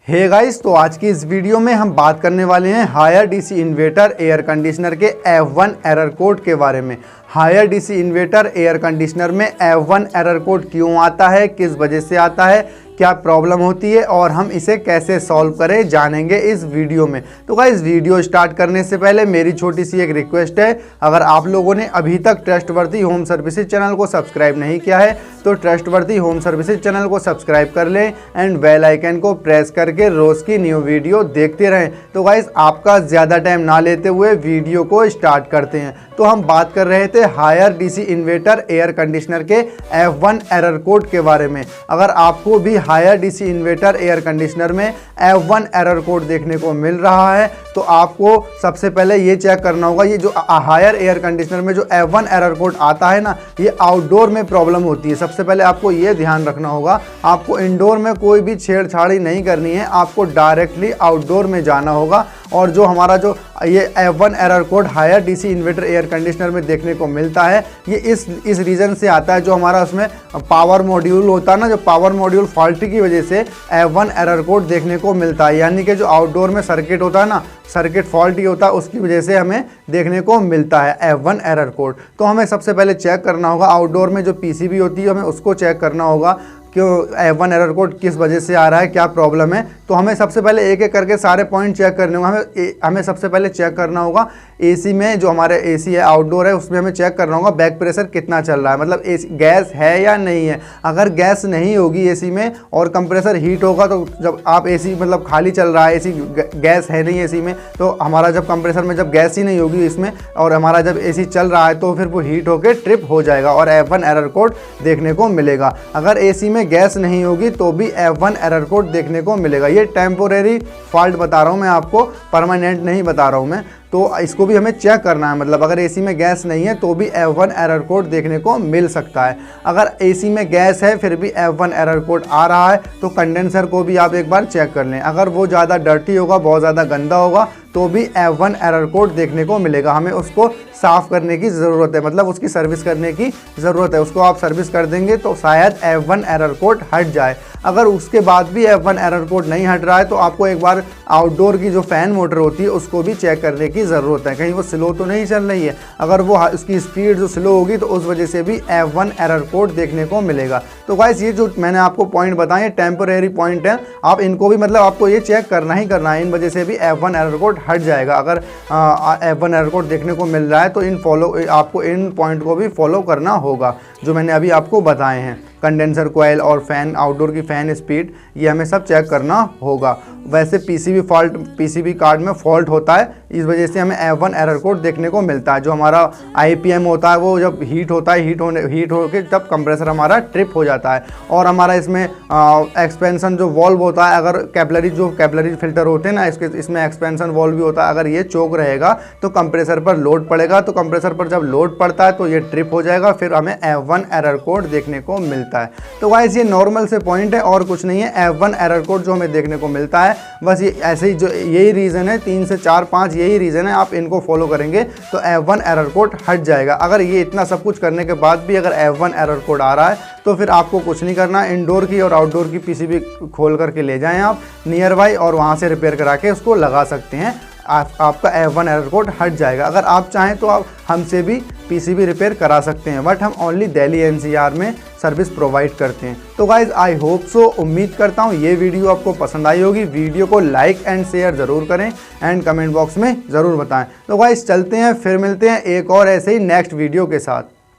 Hey guys, तो आज की इस वीडियो में हम बात करने वाले हैं Haier DC inverter air conditioner के F1 एरर कोड के बारे में। Haier DC inverter air conditioner में F1 एरर कोड क्यों आता है, किस वजह से आता है, क्या प्रॉब्लम होती है और हम इसे कैसे सॉल्व करें जानेंगे इस वीडियो में। तो गाइस, वीडियो स्टार्ट करने से पहले मेरी छोटी सी एक रिक्वेस्ट है, अगर आप लोगों ने अभी तक ट्रस्टवर्दी होम सर्विसेज चैनल को सब्सक्राइब नहीं किया है तो ट्रस्टवर्दी होम सर्विसेज चैनल को सब्सक्राइब कर लें एंड बेल आइकन को प्रेस करके रोज़ की न्यू वीडियो देखते रहें। तो गाइस, आपका ज़्यादा टाइम ना लेते हुए वीडियो को स्टार्ट करते हैं। तो हम बात कर रहे थे Haier DC inverter air conditioner के F1 एरर कोड के बारे में। अगर आपको भी Haier DC inverter air conditioner में F1 एरर कोड देखने को मिल रहा है तो आपको सबसे पहले ये चेक करना होगा, ये जो हायर एयर कंडीशनर में जो F1 एरर कोड आता है ना, ये आउटडोर में प्रॉब्लम होती है। सबसे पहले आपको ये ध्यान रखना होगा, आपको इंडोर में कोई भी छेड़छाड़ी नहीं करनी है, आपको डायरेक्टली आउटडोर में जाना होगा। और जो हमारा जो ये F1 error code Haier DC inverter air conditioner में देखने को मिलता है, ये इस रीज़न से आता है, जो हमारा उसमें पावर मॉड्यूल होता है ना, जो पावर मॉड्यूल फॉल्ट की वजह से F1 एरर कोड देखने को मिलता है। यानी कि जो आउटडोर में सर्किट होता है ना, सर्किट फॉल्ट ही होता है, उसकी वजह से हमें देखने को मिलता है F1 एरर कोड। तो हमें सबसे पहले चेक करना होगा, आउटडोर में जो पीसीबी होती है हमें उसको चेक करना होगा कि F1 एरर कोड किस वजह से आ रहा है, क्या प्रॉब्लम है। तो हमें सबसे पहले एक एक करके सारे पॉइंट चेक करने होंगे। हमें सबसे पहले चेक करना होगा एसी में, जो हमारे एसी है आउटडोर है, उसमें हमें चेक करना होगा बैक प्रेशर कितना चल रहा है, मतलब एसी गैस है या नहीं है। अगर गैस नहीं होगी एसी में और कंप्रेसर हीट होगा, तो जब आप एसी मतलब खाली चल रहा है, एसी गैस है नहीं एसी में, तो हमारा जब कंप्रेसर में जब गैस ही नहीं होगी इसमें और हमारा जब एसी चल रहा है तो फिर वो हीट होकर ट्रिप हो जाएगा और F1 एरर कोड देखने को मिलेगा। अगर एसी में गैस नहीं होगी तो भी F1 एरर कोड देखने को मिलेगा। ये टेम्पोरेरी फॉल्ट बता रहा हूँ मैं आपको, परमानेंट नहीं बता रहा हूँ मैं। तो इसको भी हमें चेक करना है, मतलब अगर एसी में गैस नहीं है तो भी F1 एरर कोड देखने को मिल सकता है। अगर एसी में गैस है फिर भी F1 एरर कोड आ रहा है तो कंडेंसर को भी आप एक बार चेक कर लें। अगर वो ज़्यादा डर्टी होगा, बहुत ज़्यादा गंदा होगा, तो भी F1 एरर कोड देखने को मिलेगा। हमें उसको साफ़ करने की ज़रूरत है, मतलब उसकी सर्विस करने की ज़रूरत है। उसको आप सर्विस कर देंगे तो शायद F1 एरर कोड हट जाए। अगर उसके बाद भी F1 एरर कोड नहीं हट रहा है तो आपको एक बार आउटडोर की जो फ़ैन मोटर होती है उसको भी चेक करने की ज़रूरत है, कहीं वो स्लो तो नहीं चल रही है। अगर वो उसकी स्पीड जो स्लो होगी तो उस वजह से भी F1 एरर कोड देखने को मिलेगा। तो गाइस, ये जो मैंने आपको पॉइंट बताए ये टेम्पोरेरी पॉइंट है, आप इनको भी मतलब आपको ये चेक करना ही करना है, इन वजह से भी F1 एरर कोड हट जाएगा। अगर F1 एरर कोड देखने को मिल रहा है तो आपको इन पॉइंट को भी फॉलो करना होगा जो मैंने अभी आपको बताए हैं। कंडेंसर कोयल और फ़ैन, आउटडोर की फ़ैन स्पीड, ये हमें सब चेक करना होगा। वैसे पीसीबी कार्ड में फॉल्ट होता है, इस वजह से हमें F1 एरर कोड देखने को मिलता है। जो हमारा IPM होता है वो जब हीट होता है, हीट होकर तब कंप्रेसर हमारा ट्रिप हो जाता है। और हमारा इसमें एक्सपेंशन जो वॉल्व होता है, अगर कैपिलरी फिल्टर होते हैं ना, इसमें एक्सपेंशन वॉल्व भी होता है, अगर ये चोक रहेगा तो कंप्रेसर पर लोड पड़ेगा, तो कंप्रेसर पर जब लोड पड़ता है तो ये ट्रिप हो जाएगा, फिर हमें F1 एरर कोड देखने को मिलता है। तो गाइस, ये नॉर्मल से पॉइंट है और कुछ नहीं है। F1 एरर कोड जो हमें देखने को मिलता है, बस ये ऐसे ही, जो यही रीज़न है, 3 से 4 5 यही रीज़न है। आप इनको फॉलो करेंगे तो F1 एरर कोड हट जाएगा। अगर ये इतना सब कुछ करने के बाद भी अगर F1 एरर कोड आ रहा है तो फिर आपको कुछ नहीं करना, इंडोर की और आउटडोर की पीसीबी खोल करके ले जाएं आप नियर बाई और वहाँ से रिपेयर करा के उसको लगा सकते हैं। आपका F1 एरर कोड हट जाएगा। अगर आप चाहें तो आप हमसे भी पीसीबी रिपेयर करा सकते हैं, बट हम ओनली दिल्ली NCR में सर्विस प्रोवाइड करते हैं। तो गाइज़, आई होप सो, उम्मीद करता हूँ ये वीडियो आपको पसंद आई होगी। वीडियो को लाइक एंड शेयर ज़रूर करें एंड कमेंट बॉक्स में ज़रूर बताएं। तो गाइज़, चलते हैं, फिर मिलते हैं एक और ऐसे ही नेक्स्ट वीडियो के साथ।